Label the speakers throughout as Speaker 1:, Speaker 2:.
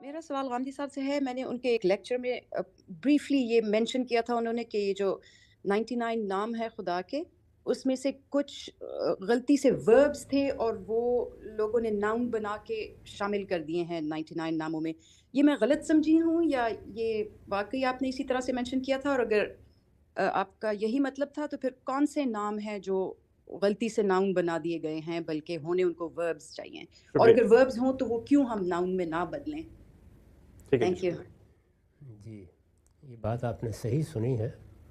Speaker 1: میرا سوال گاندھی صاحب سے ہے. میں نے ان کے ایک لیکچر میں بریفلی یہ مینشن کیا تھا انہوں نے کہ یہ جو 99 نام ہے خدا کے، اس میں سے کچھ غلطی سے وربس تھے اور وہ لوگوں نے ناؤن بنا کے شامل کر دیے ہیں 99 ناموں میں. یہ میں غلط سمجھی ہوں یا یہ واقعی آپ نے اسی طرح سے مینشن کیا تھا؟ اور اگر آپ کا یہی مطلب تھا تو پھر کون سے نام ہیں جو غلطی سے ناؤن بنا دیے گئے ہیں بلکہ ہونے ان کو وربس چاہیے؟ اور
Speaker 2: شکریہ.
Speaker 1: اگر وربس ہوں تو وہ کیوں ہم ناؤن میں نہ بدلیں؟
Speaker 2: ٹھیک ہے جی،
Speaker 1: تھینک یو.
Speaker 2: شکریہ.
Speaker 3: جی، یہ بات آپ نے صحیح سنی ہے.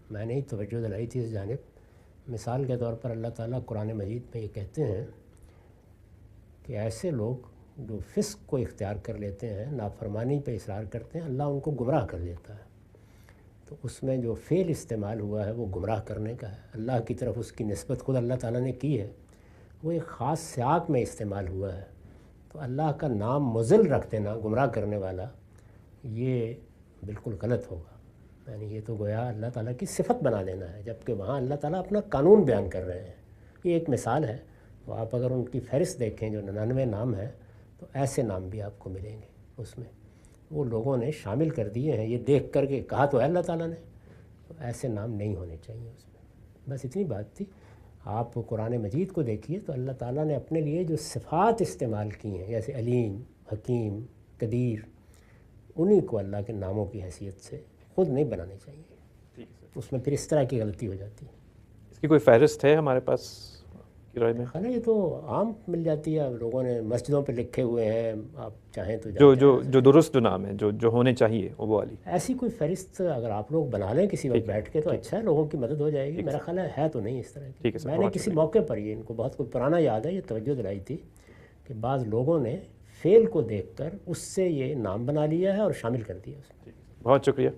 Speaker 3: میں نے ہی توجہ دلائی تھی اس جانب. مثال کے طور پر اللہ تعالیٰ قرآن مجید میں یہ کہتے ہیں کہ ایسے لوگ جو فسق کو اختیار کر لیتے ہیں، نافرمانی پہ اصرار کرتے ہیں، اللہ ان کو گمراہ کر دیتا ہے. تو اس میں جو فعل استعمال ہوا ہے وہ گمراہ کرنے کا ہے. اللہ کی طرف اس کی نسبت خود اللہ تعالیٰ نے کی ہے، وہ ایک خاص سیاق میں استعمال ہوا ہے. تو اللہ کا نام مضل رکھ دینا، گمراہ کرنے والا، یہ بالکل غلط ہوگا. یعنی یہ تو گویا اللہ تعالیٰ کی صفت بنا لینا ہے، جبکہ وہاں اللہ تعالیٰ اپنا قانون بیان کر رہے ہیں. یہ ایک مثال ہے. تو آپ اگر ان کی فہرست دیکھیں جو 99 نام ہیں تو ایسے نام بھی آپ کو ملیں گے. اس میں وہ لوگوں نے شامل کر دیے ہیں، یہ دیکھ کر کے کہا تو ہے اللہ تعالیٰ نے، تو ایسے نام نہیں ہونے چاہیے اس میں. بس اتنی بات تھی. آپ قرآن مجید کو دیکھیے تو اللہ تعالیٰ نے اپنے لیے جو صفات استعمال کی ہیں، جیسے علیم، حکیم، قدیر، انہی کو اللہ کے ناموں کی حیثیت سے خود نہیں بنانے چاہیے.
Speaker 2: ٹھیک ہے سر.
Speaker 3: اس میں پھر اس طرح کی غلطی ہو جاتی ہے.
Speaker 2: اس کی کوئی فہرست ہے ہمارے پاس کی رائے میں؟
Speaker 3: خیر یہ تو عام مل جاتی ہے، لوگوں نے مسجدوں پہ لکھے ہوئے ہیں، آپ چاہیں تو
Speaker 2: جو
Speaker 3: جا
Speaker 2: جو
Speaker 3: کے
Speaker 2: جو درست جو نام ہے، جو ہونے چاہیے وہ والی.
Speaker 3: ایسی کوئی فہرست اگر آپ لوگ بنا لیں کسی وقت
Speaker 2: ٹھیک ہے،
Speaker 3: بیٹھ کے تو
Speaker 2: ٹھیک
Speaker 3: اچھا ہے، لوگوں کی مدد ہو جائے گی.
Speaker 2: ٹھیک
Speaker 3: میرا
Speaker 2: سر.
Speaker 3: خیال ہے تو نہیں اس طرح کی.
Speaker 2: ٹھیک ہے سر،
Speaker 3: میں نے
Speaker 2: بہت
Speaker 3: کسی
Speaker 2: شکریہ.
Speaker 3: موقع پر یہ ان کو بہت کوئی پرانا یاد ہے، یہ توجہ دلائی تھی کہ بعض لوگوں نے فعل کو دیکھ کر اس سے یہ نام بنا لیا ہے اور شامل کر دیا اس میں.
Speaker 2: ٹھیک ہے سر، بہت شکریہ.